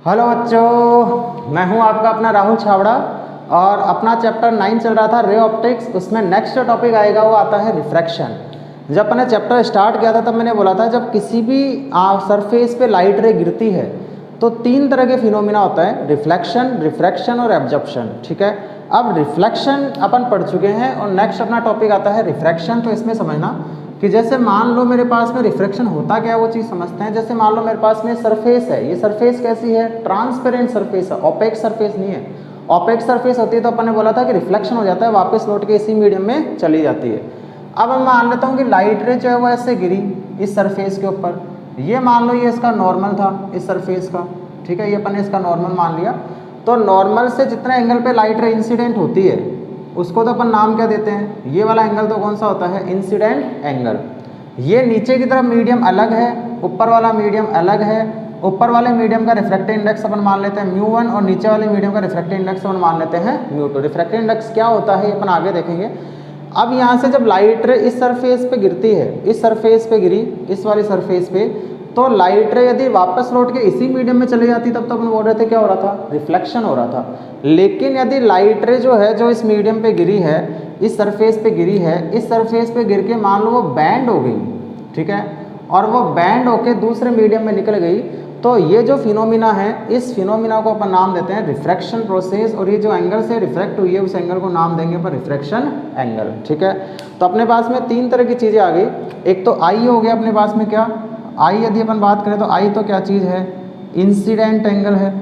Hello बच्चों, मैं हूं आपका अपना राहुल छावड़ा और अपना चैप्टर 9 चल रहा था रे ऑप्टिक्स। उसमें नेक्स्ट जो टॉपिक आएगा वो आता है रिफ्रैक्शन। जब मैंने चैप्टर स्टार्ट किया था तब मैंने बोला था जब किसी भी सरफेस पे लाइट रे गिरती है तो तीन तरह के फिनोमिना होता है, रिफ्लेक्शन, रिफ्रैक्शन और एब्जॉर्प्शन। ठीक है, अब रिफ्लेक्शन अपन पढ़ चुके हैं और नेक्स्ट अपना टॉपिक आता है रिफ्रैक्शन। तो इसमें समझना कि जैसे मान लो मेरे पास में रिफ्रैक्शन होता क्या है वो चीज़ समझते हैं। जैसे मान लो मेरे पास में सरफेस है, ये सरफेस कैसी है, ट्रांसपेरेंट सरफेस है, ओपेक सरफेस नहीं है। ओपेक सरफेस होती है तो अपन ने बोला था कि रिफ्लेक्शन हो जाता है, वापस लौट के इसी मीडियम में चली जाती है। अब मैं मान लेता हूँ कि लाइट रे जो है वो ऐसे गिरी इस सरफेस के ऊपर, ये मान लो ये इसका नॉर्मल था इस सरफेस का। ठीक है, ये अपन ने इसका नॉर्मल मान लिया। तो नॉर्मल से जितने एंगल पे लाइट रे इंसिडेंट होती है उसको तो अपन नाम क्या देते हैं, ये वाला एंगल तो कौन सा होता है, इंसिडेंट एंगल। ये नीचे की तरफ मीडियम अलग है, ऊपर वाला मीडियम अलग है। ऊपर वाले मीडियम का रिफ्रैक्टिव इंडेक्स अपन मान लेते हैं μ1 और नीचे वाले मीडियम का रिफ्रैक्टिव इंडेक्स अपन मान लेते हैं μ2। रिफ्रैक्टिव इंडेक्स क्या होता है ये अपन आगे देखेंगे। अब यहाँ से जब लाइट रे इस सरफेस पे गिरती है, इस सरफेस पे गिरी, इस वाली सरफेस पे, तो लाइट रे यदि वापस लौट के इसी मीडियम में चली जाती तब तो अपन बोल रहे थे क्या हो रहा था, रिफ्लेक्शन हो रहा था। लेकिन यदि लाइट रे जो है जो इस मीडियम पे गिरी है, इस सरफेस पे गिरी है, इस सरफेस पे गिर के मान लो वो बैंड हो गई, ठीक है, और वो बैंड होके दूसरे मीडियम में निकल गई, तो ये जो फिनोमिना है इस फिनोमिना को अपन नाम देते हैं रिफ्रैक्शन प्रोसेस। और ये जो एंगल से रिफ्रैक्ट हुई है उस एंगल को नाम देंगे पर रिफ्रैक्शन एंगल। ठीक है, तो अपने पास में तीन तरह की चीज़ें आ गई। एक तो आई हो गया अपने पास में, क्या आई, यदि अपन बात करें तो आई तो क्या चीज़ है, इंसिडेंट एंगल है,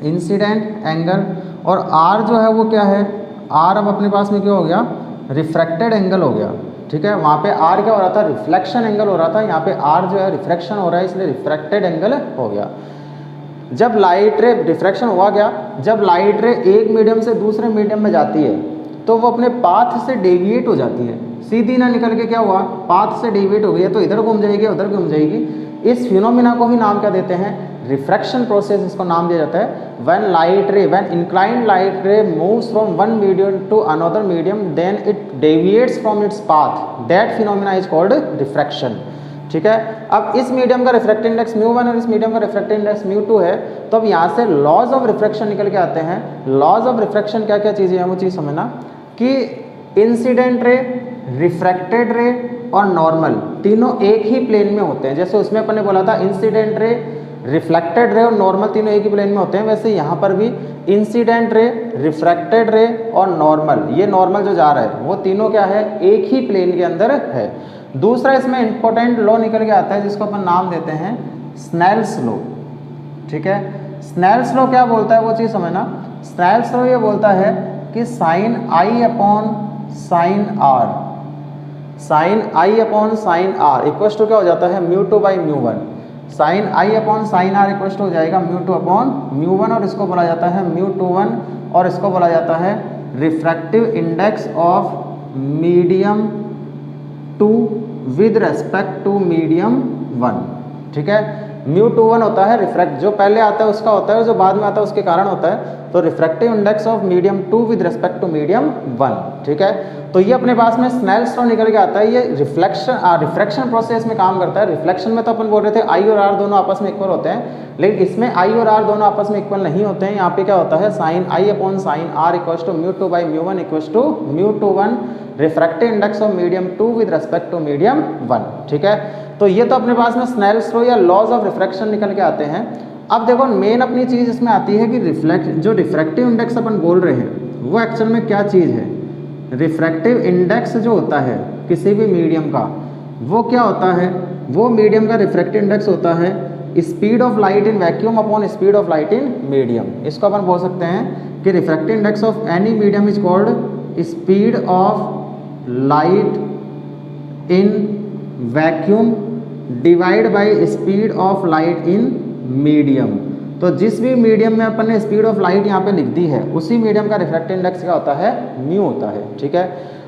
इंसिडेंट एंगल। और आर जो है वो क्या है, आर अब अपने पास में क्या हो गया, रिफ्रैक्टेड एंगल हो गया। ठीक है, वहाँ पे आर क्या हो रहा था, रिफ्लेक्शन एंगल हो रहा था, यहाँ पे आर जो है रिफ्रैक्शन हो रहा है, इसलिए रिफ्रैक्टेड एंगल हो गया। जब लाइट रे रिफ्रैक्शन हुआ क्या, जब लाइट रे एक मीडियम से दूसरे मीडियम में जाती है तो वो अपने पाथ से डेविएट हो जाती है, सीधी ना निकल के क्या हुआ, पाथ से डेविएट हो गई है, तो इधर घूम जाएगी उधर घूम जाएगी। इस फिनोमिना को ही नाम क्या देते हैं, रिफ्रैक्शन प्रोसेस इसको नाम दिया जाता है। When light ray, when inclined light ray moves from one medium to another medium then it deviates from its path, that phenomena is called refraction. ठीक है, अब इस मीडियम का रिफ्रैक्टिव इंडेक्स μ1 और इस मीडियम का रिफ्रैक्टिव इंडेक्स μ2 है, तो अब यहाँ से लॉज ऑफ रिफ्रैक्शन निकल के आते हैं। लॉज ऑफ रिफ्रैक्शन क्या क्या चीज़ें हैं वो चीज़ समझना कि इंसिडेंट रे, रिफ्रैक्टेड रे और नॉर्मल तीनों एक ही प्लेन में होते हैं। जैसे उसमें अपन ने बोला था इंसिडेंट रे, रिफ्लेक्टेड रे और नॉर्मल तीनों एक ही प्लेन में होते हैं, वैसे यहाँ पर भी इंसिडेंट रे, रिफ्रैक्टेड रे और नॉर्मल, ये नॉर्मल जो जा रहा है वो तीनों क्या है, एक ही प्लेन के अंदर है। दूसरा इसमें इंपॉर्टेंट लॉ निकल के आता है जिसको अपन नाम देते हैं स्नेल्स लॉ। ठीक है, स्नेल्स लॉ क्या बोलता है वो चीज़ समझना। स्नेल्स लॉ ये बोलता है कि sine I upon sine R, sine I upon sine R equal to क्या हो जाता है, μ2 by μ1। Sine I upon sine R equal to हो जाएगा μ2 अपॉन μ1, और इसको बोला जाता है μ21, और इसको बोला जाता है refractive index of medium 2 with respect to medium 1। ठीक है, μ21 होता है रिफ्रैक्ट, जो पहले आता है उसका होता है, जो बाद में आता है उसके कारण होता है। तो refractive index of medium 2 with respect to medium 1। ठीक है, तो ये अपने पास में स्नेल्स लॉ निकल के आता है। ये रिफ्रैक्शन प्रोसेस में काम करता है। रिफ्लेक्शन में तो अपन बोल रहे थे आई और आर दोनों आपस में इक्वल होते हैं, लेकिन इसमें आई और आर दोनों आपस में इक्वल नहीं होते हैं। यहाँ पे क्या होता है, sine I upon sine R equal to μ2 by μ1 equal to μ21 refractive index of medium 2 with respect to medium 1। ठीक है, तो ये तो अपने पास में स्नेल्स लॉ या लॉज ऑफ रिफ्रैक्शन निकल के आते हैं। अब देखो मेन अपनी चीज़ इसमें आती है कि जो रिफ्रैक्टिव इंडेक्स अपन बोल रहे हैं वो एक्चुअल में क्या चीज़ है। रिफ्रैक्टिव इंडेक्स जो होता है किसी भी मीडियम का वो क्या होता है, वो मीडियम का रिफ्रैक्टिव इंडेक्स होता है speed of light in vacuum upon speed of light in medium. इसको अपन बोल सकते हैं कि refractive index of any medium is called speed of light in vacuum divide by speed of light in medium. तो जिस भी मीडियम में अपन ने स्पीड ऑफ लाइट यहाँ पे लिख दी है उसी मीडियम का रिफ्रैक्टिव इंडेक्स क्या होता है, μ होता है। ठीक है,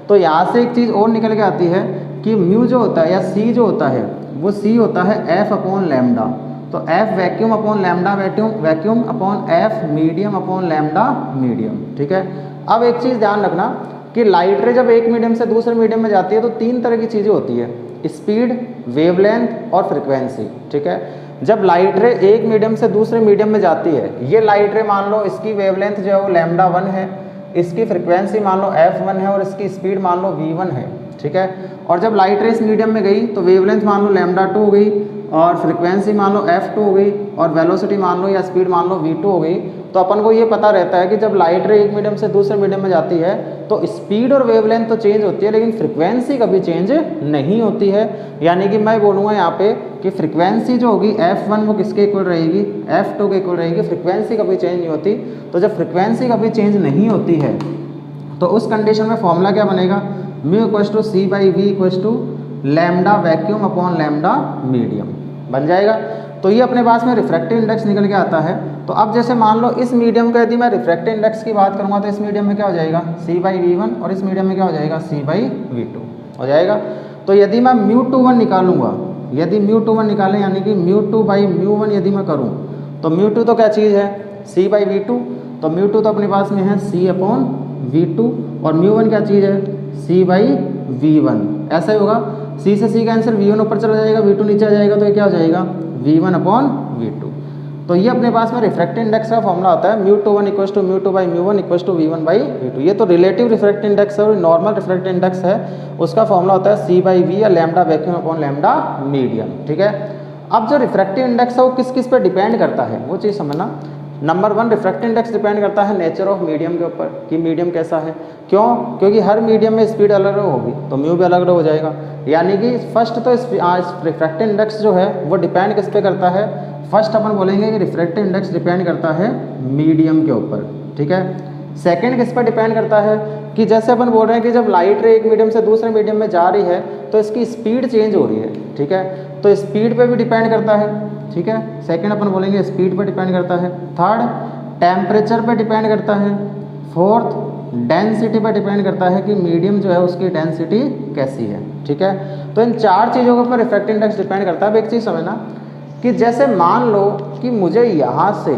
तो यहाँ से एक चीज़ और निकल के आती है कि μ जो होता है या c जो होता है वो c होता है f अपॉन लैम्डा। तो f vacuum upon lambda vacuum upon f medium upon lambda medium. ठीक है, अब एक चीज़ ध्यान रखना कि लाइट रे जब एक मीडियम से दूसरे मीडियम में जाती है तो तीन तरह की चीज़ें होती है, स्पीड, वेवलेंथ और फ्रिक्वेंसी। ठीक है, जब लाइट रे एक मीडियम से दूसरे मीडियम में जाती है, ये लाइट रे मान लो इसकी वेवलेंथ जो है वो लैम्डा 1 है, इसकी फ्रिक्वेंसी मान लो f1 है और इसकी स्पीड मान लो v1 है, ठीक है। और जब लाइट रे इस मीडियम में गई तो वेवलेंथ मान लो लैम्डा 2 हो गई और फ्रिक्वेंसी मान लो f2 हो गई और वेलोसिटी मान लो या स्पीड मान लो v2 हो गई। तो अपन को ये पता रहता है कि जब लाइट रे एक मीडियम से दूसरे मीडियम में जाती है तो स्पीड और वेवलेंथ तो चेंज होती है लेकिन फ्रिक्वेंसी कभी चेंज नहीं होती है। यानी कि मैं बोलूँगा यहाँ पे कि फ्रिक्वेंसी जो होगी f1 वो किसके इक्वल रहेगी, f2 के इक्वल रहेगी, फ्रिक्वेंसी कभी चेंज नहीं होती। तो जब फ्रिक्वेंसी कभी चेंज नहीं होती है तो उस कंडीशन में फॉर्मूला क्या बनेगा, mu equals to c by v equals to lambda vacuum upon lambda medium बन जाएगा। तो ये अपने पास में रिफ्रैक्टिव इंडेक्स निकल के आता है। तो अब जैसे मान लो इस मीडियम का यदि मैं रिफ्रैक्टिव इंडेक्स की बात करूँगा तो इस मीडियम में क्या हो जाएगा सी बाई वी वन और इस मीडियम में क्या हो जाएगा सी बाई वी टू हो जाएगा। तो यदि मैं म्यू टू वन निकालूंगा, यदि म्यू टू वन निकालें यानी कि mu two by mu one यदि मैं करूँ तो म्यू टू तो क्या चीज़ है सी बाई वी टू, तो म्यू टू तो अपने पास में है सी अपॉन वी टू और म्यू वन क्या चीज़ है सी बाई वी वन। ऐसा ही होगा, सी से सी कैंसिल, वी वन ऊपर चला जाएगा, वी टू नीचे आ जाएगा, तो ये क्या हो जाएगा v one upon v two. तो ये अपने पास में रिफ्रैक्टिव इंडेक्स का फॉर्मूला होता है mu two one equals to mu two by mu one equals to v one by v two. ये तो रिलेटिव रिफ्रैक्टिव इंडेक्स है और नॉर्मल रिफ्रैक्टिव इंडेक्स है उसका फॉर्मूला होता है सी बाई वी या lambda vacuum upon lambda medium, ठीक है। अब जो रिफ्रैक्टिव इंडेक्स है वो किस किस पर डिपेंड करता है वो चीज़ समझना। नंबर 1 रिफ्रैक्टिव इंडेक्स डिपेंड करता है नेचर ऑफ मीडियम के ऊपर कि मीडियम कैसा है। क्यों? क्योंकि हर मीडियम में स्पीड अलग अलग होगी तो म्यू भी अलग अलग हो जाएगा। यानी कि फर्स्ट तो रिफ्रैक्टिव इंडेक्स जो है वो डिपेंड किस पे करता है, फर्स्ट अपन बोलेंगे कि रिफ्रैक्टिव इंडेक्स डिपेंड करता है मीडियम के ऊपर, ठीक है। सेकंड किस पर डिपेंड करता है कि जैसे अपन बोल रहे हैं कि जब लाइट रे एक मीडियम से दूसरे मीडियम में जा रही है तो इसकी स्पीड चेंज हो रही है, ठीक है। तो स्पीड पे भी डिपेंड करता है, ठीक है। सेकंड अपन बोलेंगे स्पीड पर डिपेंड करता है। थर्ड टेम्परेचर पे डिपेंड करता है। फोर्थ डेंसिटी पे डिपेंड करता है कि मीडियम जो है उसकी डेंसिटी कैसी है, ठीक है। तो इन चार चीज़ों के ऊपर रिफ्रैक्टिव इंडेक्स डिपेंड करता है। अब एक चीज़ समझना कि जैसे मान लो कि मुझे यहाँ से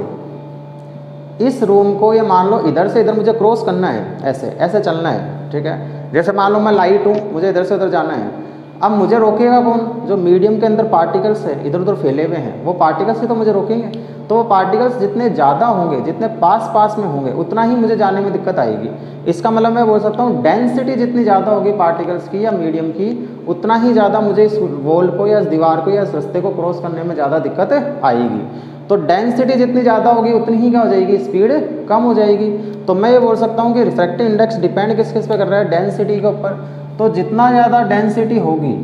इस रूम को या मान लो इधर से इधर मुझे क्रॉस करना है, ऐसे ऐसे चलना है, ठीक है। जैसे मान लो मैं लाइट हूँ, मुझे इधर से उधर जाना है। अब मुझे रोकेगा कौन? जो मीडियम के अंदर पार्टिकल्स है इधर उधर फैले हुए हैं वो पार्टिकल्स ही तो मुझे रोकेंगे। तो वो पार्टिकल्स जितने ज़्यादा होंगे, जितने पास पास में होंगे, उतना ही मुझे जाने में दिक्कत आएगी। इसका मतलब मैं बोल सकता हूँ डेंसिटी जितनी ज़्यादा होगी पार्टिकल्स की या मीडियम की, उतना ही ज़्यादा मुझे इस वॉल को या इस दीवार को या इस रास्ते को क्रॉस करने में ज़्यादा दिक्कत आएगी। तो डेंसिटी जितनी ज़्यादा होगी उतनी ही क्या हो जाएगी, स्पीड कम हो जाएगी। तो मैं ये बोल सकता हूँ कि रिफ्रैक्टिव इंडेक्स डिपेंड किस किस पे कर रहा है, डेंसिटी के ऊपर। तो जितना ज़्यादा डेंसिटी होगी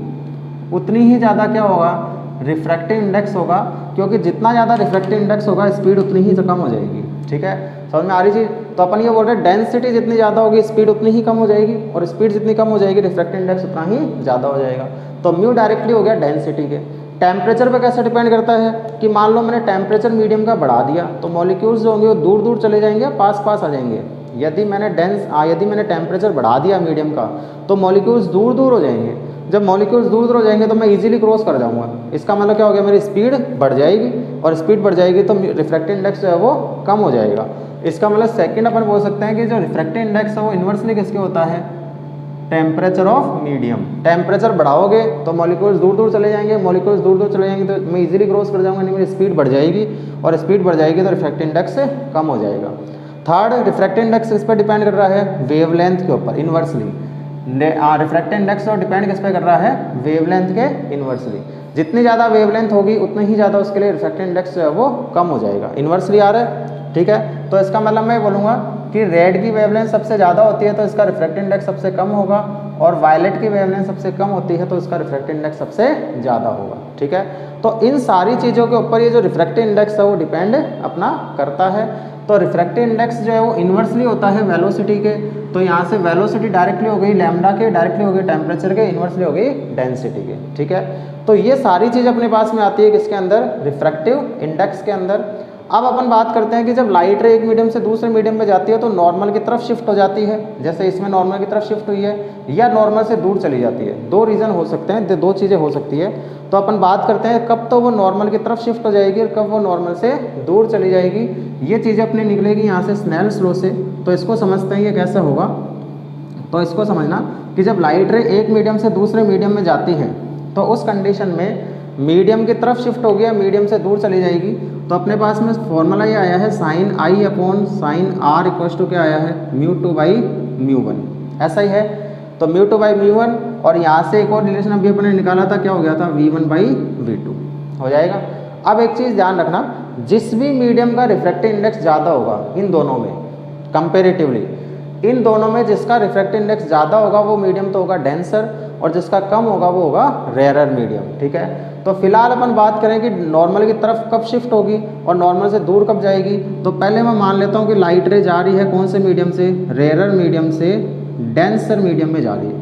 उतनी ही ज़्यादा क्या होगा, रिफ्रैक्टिव इंडेक्स होगा, क्योंकि जितना ज़्यादा रिफ्रैक्टिव इंडेक्स होगा स्पीड उतनी ही कम हो जाएगी, ठीक है। समझ में आ रही चीज़? तो अपन ये बोल रहे हैं डेंसिटी जितनी ज़्यादा होगी स्पीड उतनी ही कम हो जाएगी और स्पीड जितनी कम हो जाएगी रिफ्रैक्टिव इंडेक्स उतना ही ज़्यादा हो जाएगा। तो म्यू डायरेक्टली हो गया डेंसिटी के। टेम्परेचर पे कैसे डिपेंड करता है कि मान लो मैंने टेम्परेचर मीडियम का बढ़ा दिया तो मॉलिक्यूल्स जो होंगे वो दूर दूर चले जाएंगे, पास पास आ जाएंगे। यदि मैंने टेम्परेचर बढ़ा दिया मीडियम का तो मॉलिक्यूल्स दूर दूर हो जाएंगे। जब मॉलिक्यूल्स दूर दूर हो जाएंगे तो मैं इजीली क्रॉस कर जाऊंगा। इसका मतलब क्या हो गया, मेरी स्पीड बढ़ जाएगी और स्पीड बढ़ जाएगी तो रिफ्रैक्टिव इंडेक्स जो है वो कम हो जाएगा। इसका मतलब सेकंड अपन बोल सकते हैं कि जो रिफ्रैक्टिव इंडेक्स है वो इन्वर्सली किसके होता है, टेम्परेचर ऑफ मीडियम। टेम्परेचर बढ़ाओगे तो मॉलिक्यूल्स दूर दूर चले जाएंगे, मॉलिक्यूल्स दूर दूर चले जाएंगे तो मैं इजीली क्रॉस कर जाऊंगा, नहीं मेरी स्पीड बढ़ जाएगी और स्पीड बढ़ जाएगी तो रिफ्रैक्टिव इंडेक्स कम हो जाएगा। थर्ड रिफ्रैक्टिव इंडेक्स किस पर डिपेंड कर रहा है, वेवलेंथ के ऊपर इन्वर्सली। रिफ्रैक्टिव इंडेक्स और डिपेंड किस पे कर रहा है, वेवलेंथ के इन्वर्सली। जितनी ज़्यादा वेवलेंथ होगी उतनी ही ज़्यादा उसके लिए रिफ्रैक्टिव इंडेक्स जो है वो कम हो जाएगा। इन्वर्सली आ रहा है, ठीक है। तो इसका मतलब मैं बोलूँगा कि रेड की वेवलेंथ सबसे ज़्यादा होती है तो इसका रिफ्रैक्टिव इंडेक्स सबसे कम होगा और वायलेट की वेवलेंथ सबसे कम होती है तो इसका रिफ्रैक्टिव इंडेक्स सबसे ज़्यादा होगा, ठीक है। तो इन सारी चीज़ों के ऊपर ये जो रिफ्रैक्टिव इंडेक्स है वो डिपेंड अपना करता है। तो रिफ्रैक्टिव इंडेक्स जो है वो इन्वर्सली होता है वेलोसिटी के। तो यहाँ से वेलोसिटी डायरेक्टली हो गई लैम्डा के, डायरेक्टली हो गई टेम्परेचर के, इन्वर्सली हो गई डेंसिटी के, ठीक है। तो ये सारी चीज़ अपने पास में आती है किसके अंदर, रिफ्रैक्टिव इंडेक्स के अंदर। अब अपन बात करते हैं कि जब लाइट रे एक मीडियम से दूसरे मीडियम में जाती है तो नॉर्मल की तरफ शिफ्ट हो जाती है, जैसे इसमें नॉर्मल की तरफ शिफ्ट हुई है, या नॉर्मल से दूर चली जाती है। दो रीज़न हो सकते हैं, दो चीज़ें हो सकती है। तो अपन बात करते हैं कब तो वो नॉर्मल की तरफ शिफ्ट हो जाएगी और कब वो नॉर्मल से दूर चली जाएगी। ये चीज़ें अपने निकलेगी यहाँ से स्नेल्स लॉ से। तो इसको समझते हैं ये कैसे होगा। तो इसको समझना कि जब लाइट रे एक मीडियम से दूसरे मीडियम में जाती है तो उस कंडीशन में मीडियम की तरफ शिफ्ट होगी या मीडियम से दूर चली जाएगी। तो अपने पास में फॉर्मूला ये आया है sine I upon sine r equals to क्या आया है, mu two by mu one, ऐसा ही है। तो mu two by mu one, और यहाँ से एक और रिलेशन अभी अपने निकाला था, क्या हो गया था, v one by v two हो जाएगा। अब एक चीज़ ध्यान रखना, जिस भी मीडियम का रिफ्रैक्टिव इंडेक्स ज़्यादा होगा इन दोनों में कंपेरेटिवली, इन दोनों में जिसका रिफ्रैक्टिव इंडेक्स ज़्यादा होगा वो मीडियम तो होगा डेंसर, और जिसका कम होगा वो होगा रेयरर मीडियम। ठीक है, तो फिलहाल अपन बात करें कि नॉर्मल की तरफ कब शिफ्ट होगी और नॉर्मल से दूर कब जाएगी। तो पहले मैं मान लेता हूँ कि लाइट रे जा रही है कौन से मीडियम से, रेयरर मीडियम से डेंसर मीडियम में जा रही है।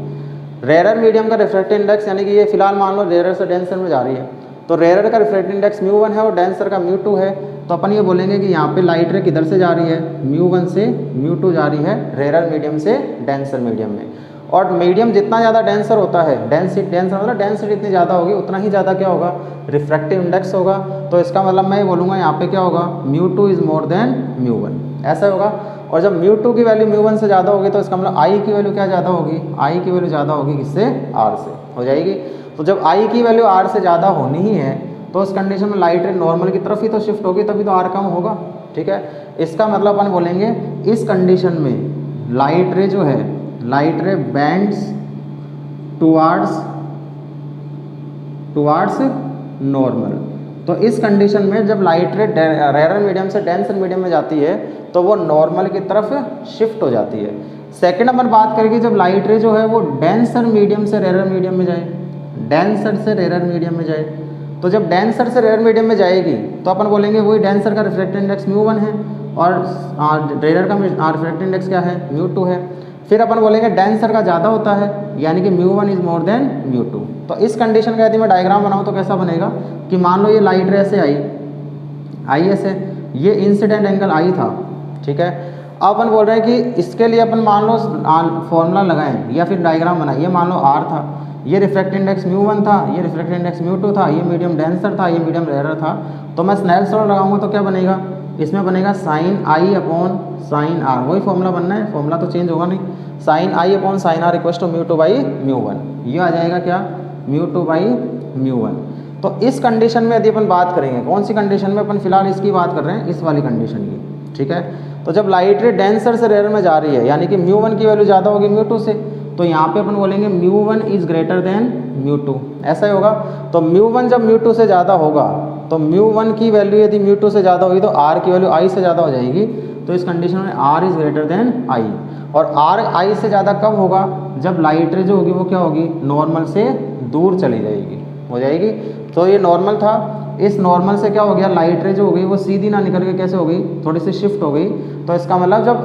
रेयरर मीडियम का रिफ्रैक्टिव इंडेक्स यानी कि ये फिलहाल मान लो रेयरर से डेंसर में जा रही है, तो रेयरर का रिफ्रैक्टिव इंडेक्स म्यू वन है और डेंसर का म्यू टू है। तो अपन ये बोलेंगे कि यहाँ पे लाइट रे किधर से जा रही है, म्यू वन से म्यू टू जा रही है रेयरर मीडियम से डेंसर मीडियम में। और मीडियम जितना ज़्यादा डेंसर होता है, डेंसर मतलब डेंसिटी इतनी ज़्यादा होगी उतना ही ज़्यादा क्या होगा, रिफ्रैक्टिव इंडेक्स होगा। तो इसका मतलब मैं ये बोलूँगा यहाँ पे क्या होगा, mu two is more than mu one, ऐसा होगा। और जब म्यू टू की वैल्यू म्यू वन से ज़्यादा होगी तो इसका मतलब आई की वैल्यू क्या ज़्यादा होगी, आई की वैल्यू ज़्यादा होगी किससे, आर से हो जाएगी। तो जब आई की वैल्यू आर से ज़्यादा होनी ही है तो उस कंडीशन में लाइट रे नॉर्मल की तरफ ही तो शिफ्ट होगी, तभी तो आर कम होगा। ठीक है, इसका मतलब अपन बोलेंगे इस कंडीशन में लाइट रे जो है, लाइट रे बैंड्स टुवार्ड्स नॉर्मल। तो इस कंडीशन में जब लाइट रे रेयरर मीडियम से डेंसर मीडियम में जाती है तो वो नॉर्मल की तरफ शिफ्ट हो जाती है। सेकंड नंबर बात करेंगे जब लाइट रे जो है वो डेंसर मीडियम से रेयरर मीडियम में जाए, डेंसर से रेयरर मीडियम में जाए। तो जब डेंसर से रेयर मीडियम में जाएगी तो अपन बोलेंगे वही डेंसर का रिफ्रैक्टिव इंडेक्स म्यू वन है और रेयर का रिफ्रैक्टिव इंडेक्स क्या है, म्यू टू है। फिर अपन बोलेंगे डेंसर का ज़्यादा होता है यानी कि mu one is more than mu two. तो इस कंडीशन का यदि मैं डायग्राम बनाऊँ तो कैसा बनेगा कि मान लो ये लाइट रे ऐसे आई ऐसे, ये इंसिडेंट एंगल आई था। ठीक है, अब अपन बोल रहे हैं कि इसके लिए अपन मान लो फॉर्मूला लगाएं या फिर डायग्राम बनाए। ये मान लो आर था, ये रिफ्रैक्टिव इंडेक्स म्यू वन था, ये रिफ्रैक्टिव इंडेक्स म्यू टू था, ये मीडियम डेंसर था, ये मीडियम रेयरर था। तो मैं स्नेल्स लॉ लगाऊंगा तो क्या बनेगा, इसमें बनेगा साइन आई अपॉन साइन आर, वही फॉर्मूला बनना है, फॉर्मूला तो चेंज होगा नहीं। Sine I upon sine r equals to mu two by mu one, ये आ जाएगा क्या, mu two by mu one. तो इस कंडीशन में यदि अपन बात करेंगे, कौन सी कंडीशन में, अपन फिलहाल इसकी बात कर रहे हैं, इस वाली कंडीशन की। ठीक है, तो जब लाइट रे डेंसर से रेयर में जा रही है यानी कि म्यू वन की वैल्यू ज़्यादा होगी म्यू टू से, तो यहाँ पे अपन बोलेंगे mu one is greater then mu two, ऐसा ही होगा। तो म्यू वन जब म्यू टू से ज़्यादा होगा तो म्यू वन की वैल्यू यदि म्यू टू से ज़्यादा होगी तो आर की वैल्यू आई से ज़्यादा हो जाएगी। तो इस कंडीशन में r is greater than i, और आर आई से ज़्यादा कब होगा, जब लाइट रे जो होगी वो क्या होगी, नॉर्मल से दूर चली जाएगी, हो जाएगी। तो ये नॉर्मल था, इस नॉर्मल से क्या हो गया, लाइट रे जो हो गई वो सीधी ना निकल के कैसे हो गई, थोड़ी सी शिफ्ट हो गई। तो इसका मतलब जब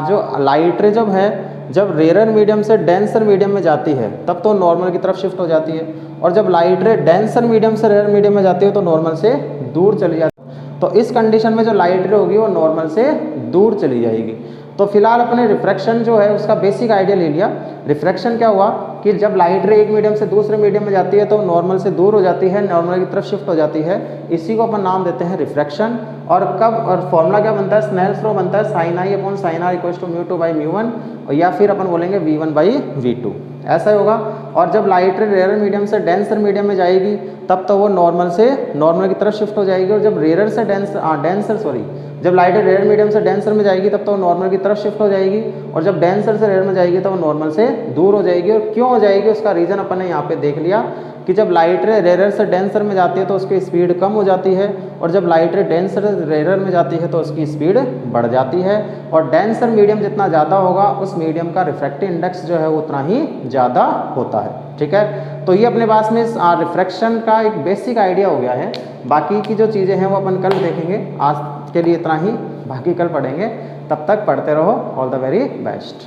जो लाइट रे जब है, जब रेयरर मीडियम से डेंसर मीडियम में जाती है तब तो नॉर्मल की तरफ शिफ्ट हो जाती है, और जब लाइट रे डेंसर मीडियम से रेयर मीडियम में जाती है तो नॉर्मल से दूर चली जाती है। तो इस कंडीशन में जो लाइट रे होगी वो नॉर्मल से दूर चली जाएगी। तो फिलहाल अपने रिफ्रैक्शन जो है उसका बेसिक आइडिया ले लिया। रिफ्रैक्शन क्या हुआ कि जब लाइट रे एक मीडियम से दूसरे मीडियम में जाती है तो नॉर्मल से दूर हो जाती है, नॉर्मल की तरफ शिफ्ट हो जाती है, इसी को अपन नाम देते हैं रिफ्रैक्शन। और कब, और फॉर्मूला क्या बनता है, स्नेल्स लॉ बनता है sine I upon sine r equals to mu two by mu one, या फिर अपन बोलेंगे v one by v two, ऐसा ही होगा। और जब लाइट रे रेयर मीडियम से डेंसर मीडियम में जाएगी तब तो वो नॉर्मल की तरफ शिफ्ट हो जाएगी, और जब रेयर से जब लाइट रेयर मीडियम से डेंसर में जाएगी तब तो वो नॉर्मल की तरफ शिफ्ट हो जाएगी, और जब डेंसर से रेयर में जाएगी तो वो नॉर्मल से दूर हो जाएगी। और क्यों हो जाएगी उसका रीज़न अपन ने यहाँ पे देख लिया कि जब लाइट रे रेयर से डेंसर में जाती है तो उसकी स्पीड कम हो जाती है, और जब लाइट रे डेंसर रेयर में जाती है तो उसकी स्पीड बढ़ जाती है। और डेंसर मीडियम जितना ज़्यादा होगा उस मीडियम का रिफ्रैक्टिव इंडेक्स जो है वो उतना ही ज़्यादा होता है। ठीक है, तो ये अपने पास में रिफ्रैक्शन का एक बेसिक आइडिया हो गया है। बाकी की जो चीज़ें हैं वो अपन कल देखेंगे, आज के लिए इतना ही, बाकी कल पढ़ेंगे। तब तक पढ़ते रहो। All the very best.